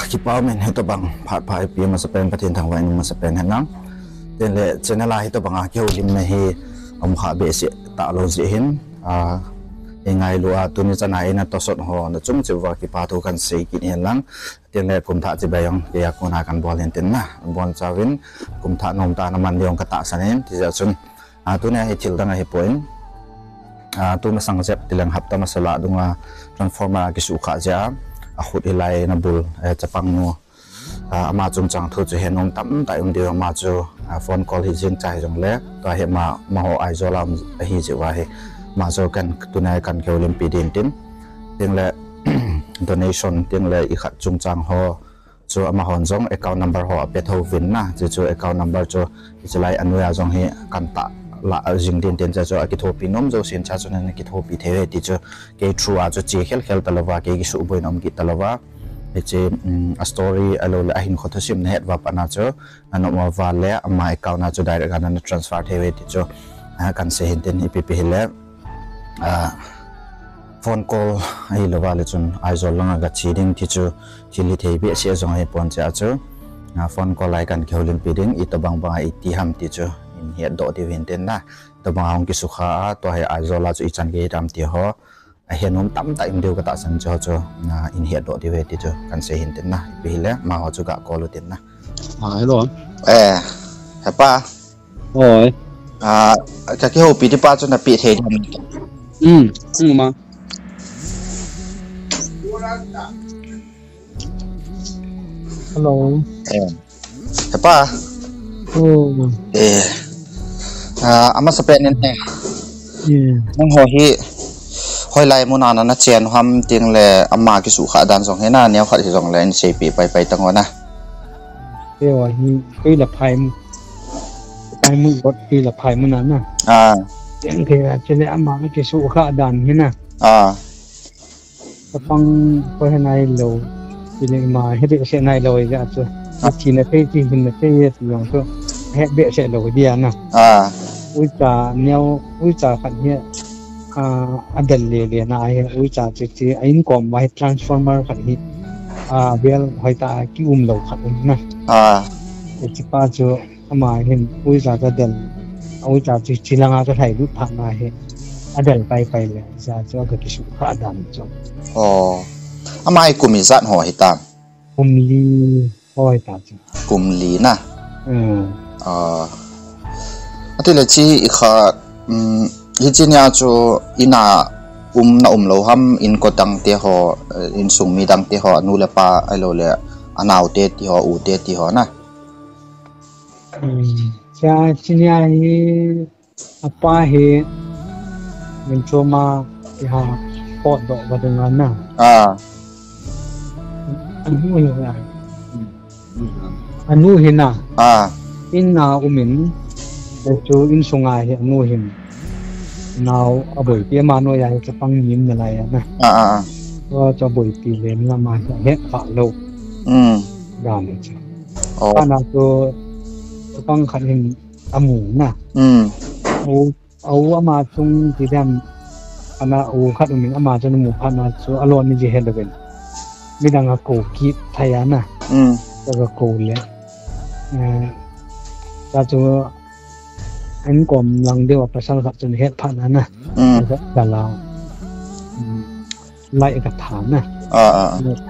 kipaw men heto bang phat phai pi ma sapen pathin thang wain ma sapen hanang ten le channel heto bang a keu lim me hi kha be se ta lo ji hin engai lua tuni chana ina to sot ho na chung chu wa ki pa thu kan sei ki hen lang ten le kum tha chi bayang ke ya ko na kan bol hen ten na bon chawin kum tha nom ta na man yong ka ta sanen ti ja chun tuni hi thil dang hi point tu ma sang jep tilang hapta masala dunga transformer ki su kha ja a khut ilai na bul chapang no ama chung chang thu chu henom tam ta dio ma chu phone call hi jing chai jong le to he ma ho ai zo lam hi chi wa he ma zo kan tunai kan ke olympic din tin ting le donation ting le i khat chung chang ho chu ama hon jong account number ho pe tho vin na chu account number chu chlai anuya jong he kan ta la jing din ten cha cho ki thopi nom jo sin cha chuna ki thopi the ti cho ke thru a cho che khel talawa ke ki su boi nom ki talawa e che a story alo la hin kho thosim ne het wa pana cho ano ma wa le ama account na cho direct ana transfer the ti cho kan se hin ten ipp hele phone call ai lo wa le chun ai zo langa ga chi ding ti chu chili the bi se jong he pon cha cho phone call ai kan kholin pi ding i to bang bang ai ti ham ti cho hiện độ thì hiện tên na tôi bảo ông kỹ sukha tôi hay azola cho ichan cái ram tiêu ho hiện ông tắm tại điều cái tạ sản cho in hiện độ thì về thì cho cần sẽ hiện tên na vì lẽ mà họ cho cả có luôn tên na hello hả pa rồi cái hộp bị pa cho nó bị thế mà hello hả pa ama sapen ne nang ho hi hoi lai mu na na chen ham ting le ama ki su kha dan song he na ne kha hi song le in se pi pai tang ona ke wa hi la phai mu bot hi la phai mu na na yang ke che le ama ki su kha dan he na ta pang ko he nai lo ki le ma he de se nai lo ja chu chi na te chi hin na te ye tu yang so he be se lo dia na ui cha phản hiện adal le na ai ui cha chi ain kom vai transformer phản hiện bel hoi ta ki lo khat na chi pa chu ama hin ui cha adal ui cha chi langa ka thai lu pha na he adal pai le cha chu ka ki su kha dan chu ama ai kum izat ho hi ta kum li hoi ta chu kum li na ati le chi ikha hi chinya chu ina na lo ham in ko tang te ho in sung mi dang te ho nu le pa alo le anau te ti ho u te ti ho na cha chinya hi apa he min choma ha pot do ba dengan na anu hina inna umin chu in sungai he anu him now aboi pi ma no ya cha pang nim na lai na wa cha boi pi le na ma he pa lo ga ne cha ana to pang khan hin amu na au ama chung ti dam ana u khat min ama cha mu pha na chu alon ni je he le mi dang a ko ki thaya na ga ko le cha chu anh còn lần điều phải sao gặp chuyện hết phản anh à là lại gặp thảm nè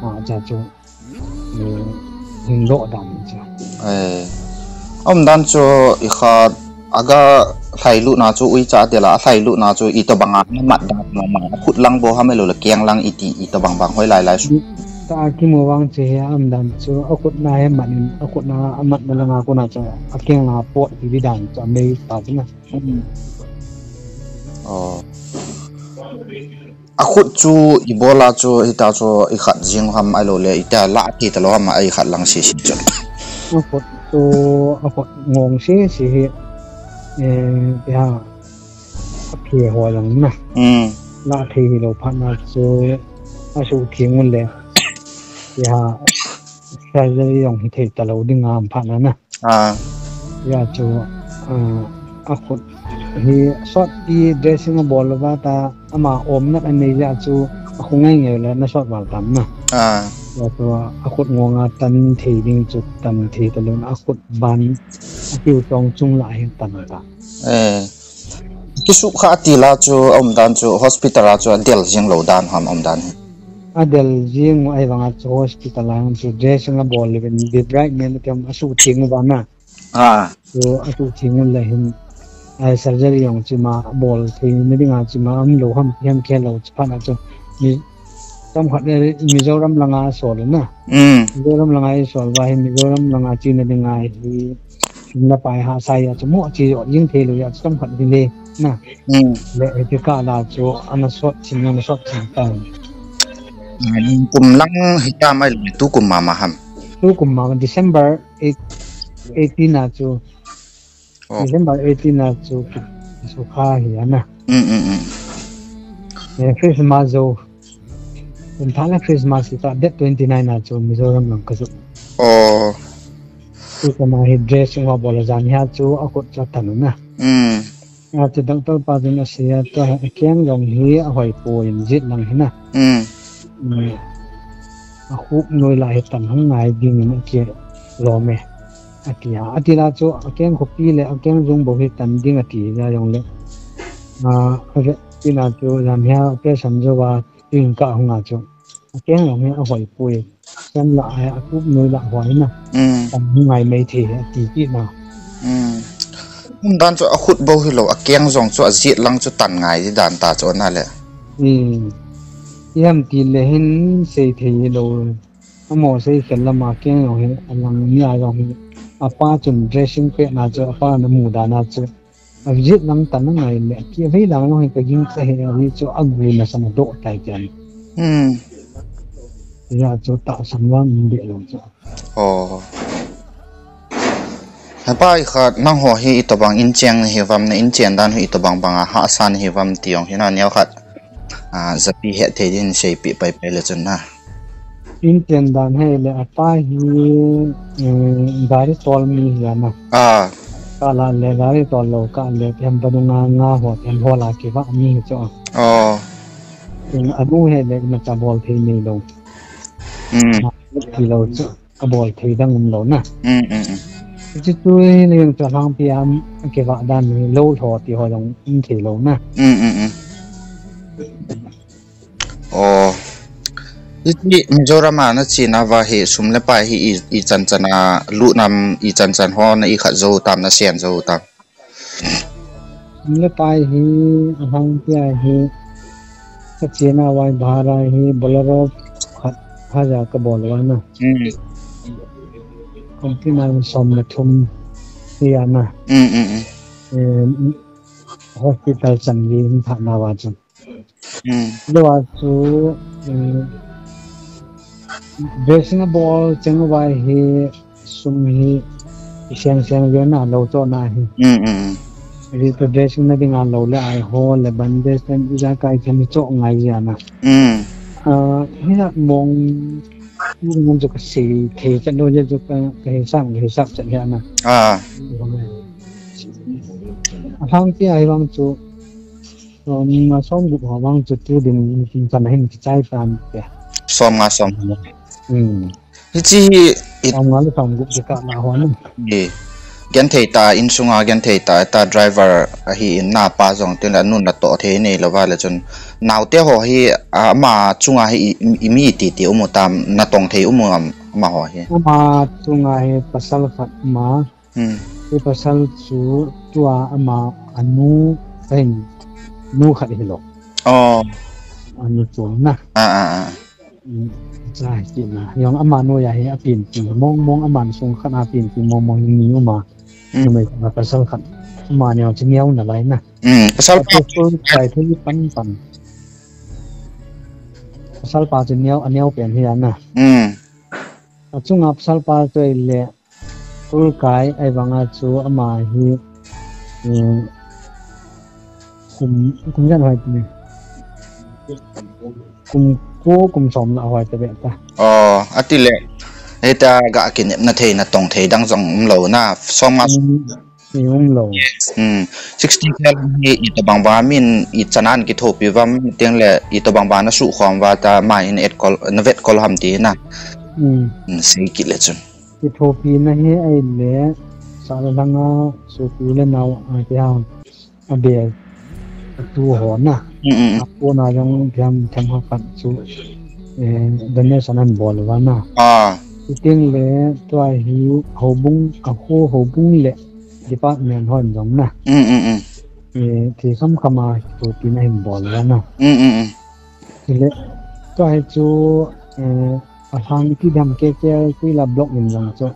thả ra chỗ hình độ đầm chứ ông đang cho ikha aga thai lu na chu ui cha de la thai lu na chu ito banga mat da ma khut lang bo ha me lo la kyang lang ito bang hoi lai ta ki mo wang che am dan chu akut na he man akut na amat na la ko na cha akyang na pot di dan cha me ta na akut chu ibola chu ita chu I khat jing ham alo le ita la ti ta lo ham ai khat lang si chu akut chu akut ngong si ya aphe ho lang na la thi lo pha na chu asu thing mun le ya sai yong hi thei ta lo ding am pha na na ya chu akut hi shot di dressing ball ba ta ama om na an nei ya chu khungai nge le na shot wal tam na ตัวอาคุดงงตันทีดิ้งจุดตันทีตะลุนอาคุดบันคิวตรงจุงหลายตันตาที่สุขาตีลาจูดันจู hospital จูเดลจิงโลดันหอมดันเดลจิงไอ้บางจู hospital จูเดชงบอลเลยเป็นดีไบรท์เมนที่อาสุทิงบ้านน่ะตัวอาสุทิงเลยเห็นไอ้ surgery ของจิมาบอลที่ไม่ได้งานจิมาอันโลหัมแค่เราจะผ่านจูมีต้องขัดเนี่ยมิโซรัมลังอาสอลนะมิโซรัมลังอาสอลว่ามิโซรัมลังอาจีนเป็นไงที่ละไปหาไซอาจจะมั่วจียิ่งเทลุยต้องขัดดีเลยนะและที่ก้าลาจูอันนั้นสดชิงอันนั้นสดชิงตังกุมลังฮิตาไม่ตุกุมมาฮัมตุกุมมา December 18นะจู December 18นะจูสุขาเหียนะChristmas จูเป็นท่าละคริสต์มาสที่เด็ด29นะจูมิโซรัมลังก็จูคือก็มาฮิดเดรสว่าบอลจานยาจูอากุจัดถนนนะอาจจะตั้งต้นปาดินเสียตัวเคียงยองฮีอาหอยปูยินจิตลังหินะอาคุบนุยลายตันห้องไงดิ่งมันเกี่ยรอเมอาทิยาอาทิลาจูอาเคียงขบปีเลยอาเคียงจงบอกให้ตันดิ่งอาทิยายองเลยที่นาจูจานยาเพื่อสัมจว่าดิ่งก้าห้องอาจูอาเคียงยองฮีอาหอยปูฉันละอาคุบนุยละหอยนะตันห้องไงไม่เที่ยตีจีนะดันจูอาขุดบ่ฮิโลอาเกียงจงจูอาจิตลังจูตันไงที่ดันตาจูนั่นแหละยามตีเลยเห็นเสียทีโลอโมเสียเข็นละมาเกียงอย่างเห็นอันลังนี่อย่างเห็นอาป้าจุน dressing เป็ดน่าจะอาป้าน้ำมูดาน่าจะอาจิตลังตันนั่งไงเนี่ยเกี่ยวกับหลังน้องเห็นก็ยิ่งเสียอาวิจูอักบูน่ะสมดุลใจกันอยากจูตาสมว่ามันเดือดร้อนจ้ะไปค่ะนั่งหัวฮีตัวบางอินเจียงฮีวัมในอินเจียงด้านฮีตัวบางหาสันฮีวัมตียงฮีนั่นเนี่ยค่ะจะปีเหตุที่นี่ใช้ปีไปเลยจนนะอินเจียงด้านให้เลยไปฮีดาริตอลมีเหี้ยนะก็ละเลยดาริตอลโลก็เลยเพียงประดุงงาหัวเพียงหัวลาเก็บว่ามีจ้ะอันนู้นให้เลยมันจะบอลทีนี่ลงที่เราจะบอลทีดังมันลงนะจุดนี้ยังจะทางพยายามเก็บว่าด้านนี้โลดหัวที่หัวลงอินเทลงนะที่มิโซรามานะจีน่าว่าเหตุสมเลไปที่อีจันจันลุนำอีจันจันหัวในอีขัดโจตามนะเสียนโจตามสมเลไปที่ทางพยายที่จีน่าว่าบาราที่บอลรอบขัดจากบอลวันนะคนที่นั่งสมมาทุ่มเสียนะhospital สันวินผ่านนาวาจังด้วยว่าจูdressing ball จังว่าเฮสุมเฮเชียงเวียนน่ะเราโจน่ะเฮรีตัว dressing นั่นงานเราเลยไอโฮเลยบันเดสเป็นอีจากายจะมีโจง่ายอย่างนะเนี่ยมองมันจะสีเทจะโดนจะเฮซับจะเนี่ยนะทางที่ไอ้บางจุดมาซ้อมบุกหัวบางจุดที่ดินจะไม่เห็นใจตามเดียซ้อมมาซ้อมที่ซ้อมงานหรือซ้อมบุกจะกลับมาหัวนึงกันเทตาอินสุงากันเทตา driver ฮีน่าป้าจงที่ละนู่นละโตเทนี่ละว่าละจนนาวเตะหัวฮีมาจุงาฮีมีตีอุโมตามนาตงเทอุโมมาหัวฮีมาจุงาฮีภาษาขัดมาที่ภาษาจูตัวมาอนุเป็นนูขัดฮิโลอนุจูนะใช่จริงนะยองอามาโนยาฮีอปีนจริงมองอามันทรงขนาดปีนจริงมองอย่างนี้ออกมาไม่มาภาษาขัดมาเนี่ยจะเงี้ยวหน่อะไรนะภาษาปาใส่ที่ปันภาษาปาจะเงี้ยวอันเงี้ยวเปลี่ยนที่นั่นนะจุงอับภาษาปาตัวเล่กุลกายไอ้บางอาจูอามาฮีคุมยันไว้ที่นี่คุมสมเอาไว้แต่แบบนั้นอาทิเล่ไอ้ตากะกินนาเทนตงเทดังจงเหล่าหน้าซ้อมมา yung lo 60 kal hi ito bang ba min itsanan ki thopi wam tiang le ito bang ba na su khom wa ta ma in et kol na vet kol ham ti na sei ki le chun ki thopi na hi ai le sa la nga su pi le naw a ya a be tu ho na ko na yang jam tham ha pat su donation an bol wa na tiang le to hi hobung a hobung le department hon jong na thì không cầm mà tụi tin hình bỏ ra nào thì lẽ cho hay chú ở sang cái đam cái là blog mình rằng cho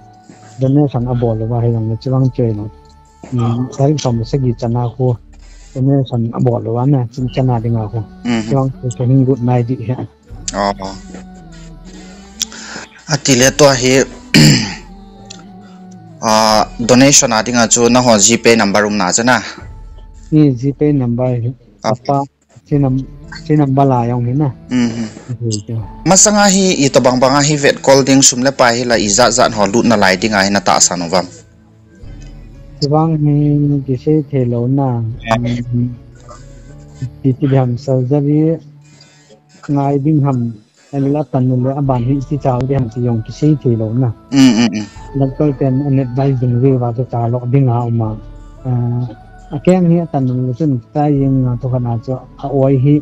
đến nay sang bỏ ra hay rằng chỉ bằng chơi nó sai xong sẽ gì chân nào cô đến nay sang bỏ ra nè chân nào đi ngào cô chỉ bằng cái hình good night đi ha thì lẽ tôi hi donation adi nga chu na ho GPay number na chana ni GPay number apa si number la yong ni na masanga hi ito bang hi vet call ding sumle pa hi la iza zan ho lut na lai ding ai na ta sanovam sibang hi kise thelo na ti ham surgery ngai ding ham la tan le aban hi ti chaw de ham ti yong kise thelo na doctor can an advise ding we wa ta lo ding ha ma akeng hi tan lu chun ta yin to kana cho a oi hi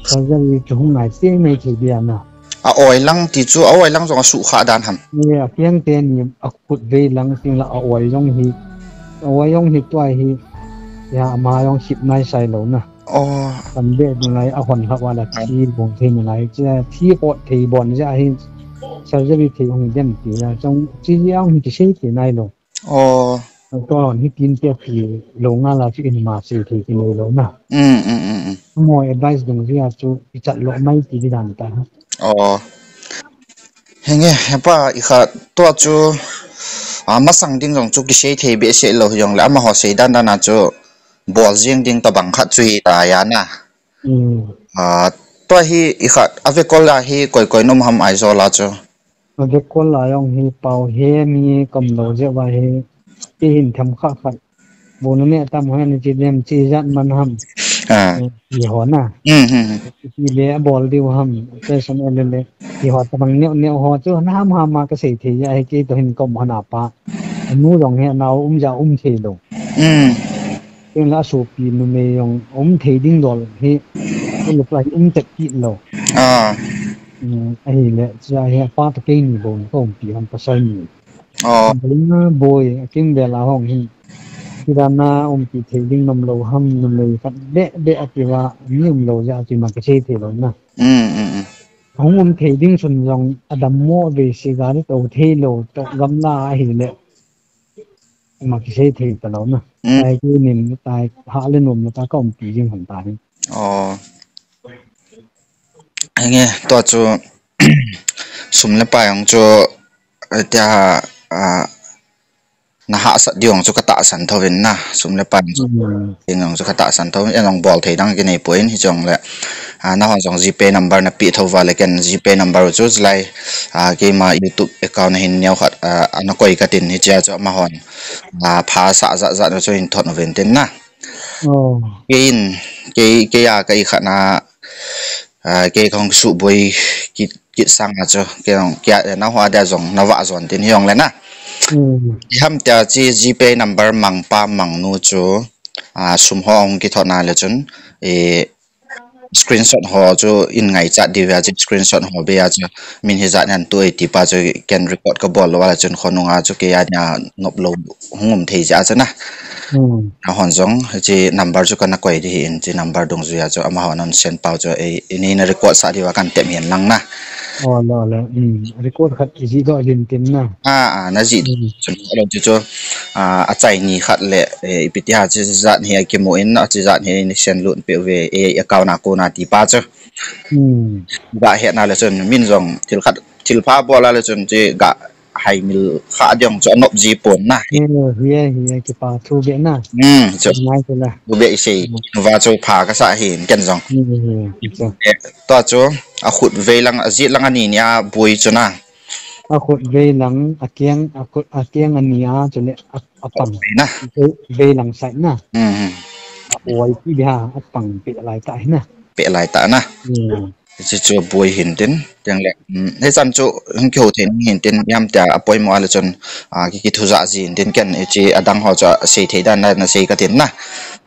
surgery chung ngai te mai thi bia na a oi lang ti chu a oi lang jong su kha dan ham ni akeng te ni a kut ve lang sing la a oi yong hi to hi ya ma yong ship nai sai lo na tan be ding lai a hon kha wa la thi bong the ni lai che thi pot thi bon ja hi surgery thì không dân thì là trong chỉ ông thì sẽ thì này rồi to hi tin te thì lo nga la chi in ma si thì ni lo na moi advice dong ria chu chat lo mai ti di dan ta henge pa I kha to chu ma sang ding jong chu ki sei the be se lo yong la ma ho sei dan na chu bol jing ding ta bang kha chui ta ya na to hi I kha ave kol la hi koi nom ham ai zo la chu ave kol la yong hi pau he mi kom lo je wa he ti hin tham kha khat bo no ne tam ho ni chi dem chi jat man ham hi ho na ti le bol di ham te san le hi ho ta bang ne ho chu na ham ma ka sei thi ya ki to hin kom hana pa nu rong he nau ja the lo in la su pi nu me yong the ding dol hi look like tek ki lo ai le cha he pa ta ke ni bon ko pi ham pa sai ni na boy king de la hong hi kirana pi the ding nom lo ham nom le fat be apiwa nium lo ja ti ma ke se the lo na hong the ding sun jong adam mo ve si ga ni to the lo to gam la hi le ma ke se the ta lo na ai ki nin tai ha le nom ta ko pi jing han ta ni nghe to chu sumle pa yong chu tia na ha sa diong chu ka ta san thovin na sumle pa yong chu ka ta san tho enong bol thei dang ki nei point hi chong le na hon jong GPay number na pi thova le ken GPay number chu lai ke ma YouTube account hin neu khat ana koi ka tin hi cha chu ma hon pha sa za no chu in thot no ven tin na ke ya ka I khana ke không sụ bôi kit sang à cho ke ông kia nó hoa đa dòng nó vạ dọn tiền hiong lên na ham tia chi GPay number mang pa mang nu chu sum hong ki thọ na le chun screenshot ho chu in ngai chat di wa screenshot ho be ya chu min hi za nan tu ti pa chu can record ka bol wala chun khonunga chu ke ya nya nop lo hungum thei ja chana hon jong chi number chu kana koi di in chi number dong zu ya chu ama honon send pau chu ini na record sa di wa kan tem hian lang na la record khat ji do lin tin na na ji chun lo chu a chai ni khat le ipitia chi zat hi ki mo in a chi zat hi ni sen lun pe ve account na ko na ti pa chu ga he na le chun min jong thil pha bola le chun chi ga hai mil kha diong cho nop ji pon na hi ki pa thu be na cho mai chu la bu be sei wa chu pha ka sa hin ken jong to chu a khut ve lang a ji lang ani nia bui chu na a khut ve lang a kiang ania chu le apang na ve lang sai na oi pi bia apang pe lai tai na pe lai ta na chỉ cho bồi hình tin tiếng lệ thế chân chỗ hưng kiều thì hình tin yam ta apoi mo ala chon cái thu dạ gì tin ken chỉ adang ho cho sei thei dan na sei ka tin na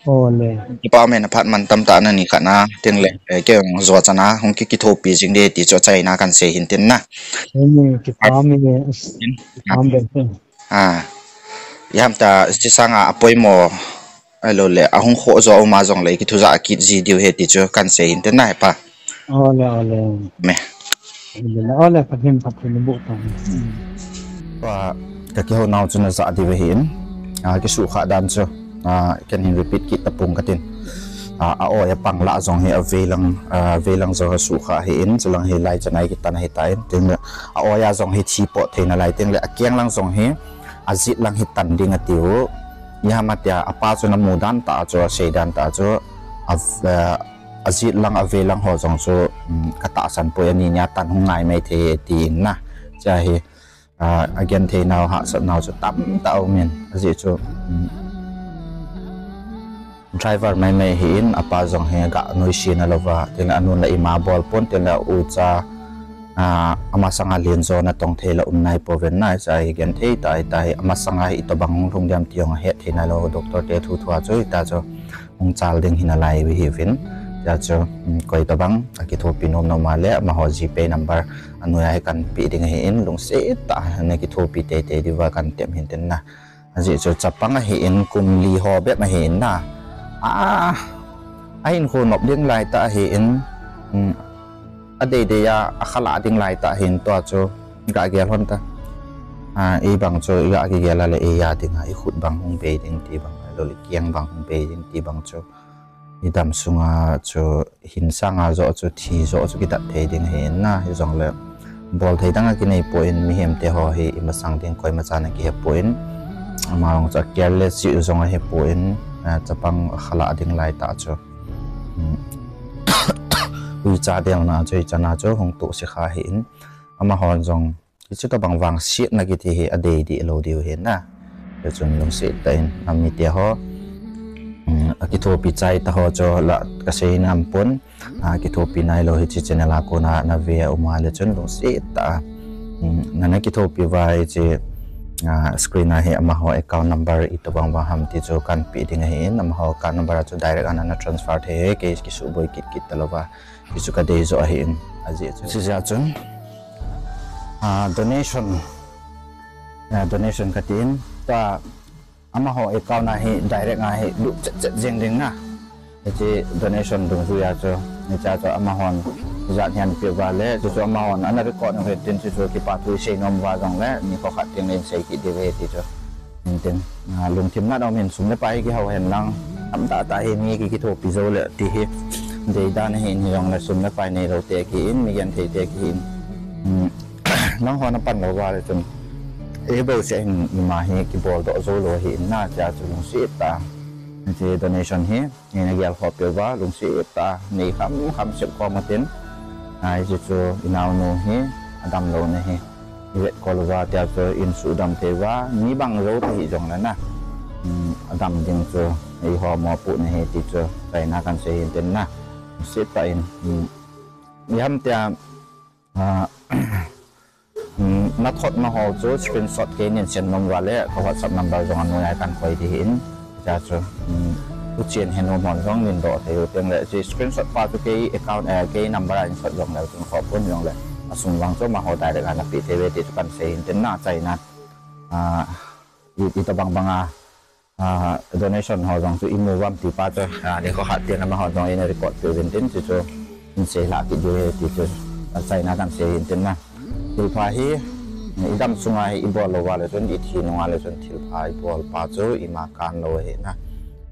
ole ki pa men phat man tam ta na ni khana tiếng lệ cái zo chana hong ki thu pi jing de ti cho chai na kan sei hin tin na ki pa me am ben yam ta chỉ sang apoi mo alo le ahong kho zo ma jong le ki thu dạ ki ji diu he ti cho kan sei hin tin na pa ole me ole pathin bu pa và cái hồ nào cho nó dạ thì về hiện cái sự khả đan cho cái hình repeat kit tập trung cái tin oi bằng lạ dòng hệ về lăng do sự khả hiện cho lăng hệ lại cho này cái tan hệ tai tiếng là oi dòng hệ chi bộ thì là lại tiếng là kieng lăng dòng hệ azit lăng hệ tan đi ngắt tiêu nhà mặt ya apa cho nó mudan ta cho xây đan ta cho azit lăng về lăng hồ dòng cho cái tạ sản bồi anh nhà tan hôm nay mấy thế tiền na chạy again thế nào hạ sợ nào cho tắm tạo miền gì cho driver mai hin apa jong he ga noi shin alova tin anun la ima ball pon tin la ucha ama sanga lien zo na tong thela nai poven nai sai again thei tai ama sanga i to bang thong jam tiong he thina lo doctor te thu thua choi ta cho ong chal ding hina lai wi hivin ya cho koi to bang ki tho pinom no male ma ho gpay number anu ya kan pi ding he in lung se ta ne ki tho pi te di wa kan tem hin ten na ji cho chapang he in kum li ho be ma he in na ain ko nop ding lai ta he in ade ya akhala ding lai ta hin to cho ga gel hon ta e bang cho ga ki gel la e ya ding ai khut bang hong be ding ti bang lo li kiang bang hong be ding ti bang cho idam sunga cho hinsanga zo cho thi zo cho kita the ding he na hi jong le bol thei dang ki nei point mi hem te ho hi ima sang ding koi ma chana ki he point amang cha careless si zong he point chapang khala ding lai ta cho ui cha deng na choi chana cho hong tu se kha hin ama hon jong ki chu ta bang wang si na ki thi he ade di lo diu he na le chun long se ta in ami te ho ki tho pi chai ta ho cho la ka sei nam pon ki tho pi nai lo hi chi channel a ko na ve uma le chon lo se ta na ki tho pi vai che screen a he ama ho account number i to bang wa ham ti cho kan pi ding he nam ho ka number cho direct ana transfer the ke ki su boy kit talowa ki su ka de zo he aji chu si ja chun donation ka tin ta ama ho account na he direct nga he du jeng ding na che donation dung zu ya cho ni cha cho ama hon za nyan pe wa le cho ama hon ana record no he tin cho ki pa tu se nom wa jong le ni ko khat ting len sei ki de ve ti cho tin lung thim na do men sum le pai ki ho hen lang am ta he mi ki tho pi zo le ti he de da na he ni jong le sum le pai nei ro te ki in mi yan the te ki in nang ho na pan lo wa le chun able sẽ mà hi cái ball đó rồi lo hi na cha chu lung si ta cái donation hi ni na gel hop wa lung si ta ni kham sep ko ma tin ai chu inau no hi adam lo ne hi vet ko lo wa ta chu in su dam te wa ni bang ro ta hi jong na adam ding chu ai ho mo pu ne hi ti chu tai na kan se hin tin na si ta in yam taนัดทดมาหอจูสกรีนช็อตเกณฑ์เช่นนมว่าเลยเขาWhatsApp number จงอันนู้นกันคอยที่เห็นจะจูผู้เชี่ยวเห็นนมหอนร้องนินโดดที่อยู่ตรงเลยจีสกรีนช็อตฟ้าทุกที่ account เกณฑ์ number อันช็อตยองแล้วจงขอบคุณยองเลยส่งวางจูมาหอได้เลยกันปีเทเวติจุกันเสียงเต็มหน้าใจนะอีตัวบางdonation หอจงจูอิมูวัมตีป้าจูเดี๋ยวเขาหัดเตียนมาหอจงอินรีคอร์ดเป็นเต็มจูอินเสียหลักที่อยู่ที่จูใจนะกันเสียงเต็มนะทิลพาฮีอิดำสุงายอิบอลโลวาเลจนอิทีนงาเลจนทิลพาอิบอลปาโจอิมาการโลเฮนะ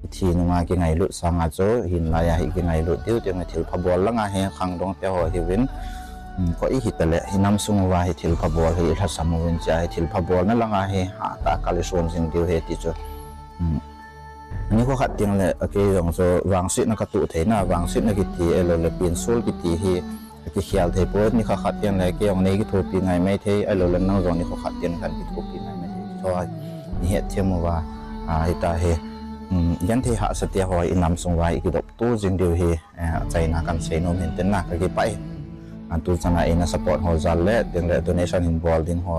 อิทีนงากิไงลุสังอาโจหินลายหิกิไงลุดิวเตียงทิลพาบอลละงาเฮขังดงเตหอฮิวินก็อิหิตเลหินำสุงวาฮิทิลพาบอลฮิทัศมุวินใจทิลพาบอลนั่นละงาเฮหาตากาลิชวนสิงดิวเฮติโจอันนี้ก็ขัดเตียงเลยโอเคลองโจวางสินักตุเทนะวางสินักกิตีเอโลเลปินซูลกิตีฮีที่เขียวเทปนี่เขาขัดยังไงเกี่ยวกับนี้ก็ถูกปีไงไม่เทไอ้เราเล่นน้องรองนี่เขาขัดยังกันที่ถูกปีไงไม่เทช่วย เหตุที่มัวไอ้ตาเฮยันที่หาสติหอยอินำส่งไว้กิดตู้จึงเดียวเฮใจนักการเซโนเมนเทนนักกี่ไปอันตู้จะน่าอินสปอร์ตหัวจัลเล่เรื่อง donation involved in หัว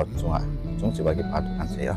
จุงจิบากิปาตุกันเสีย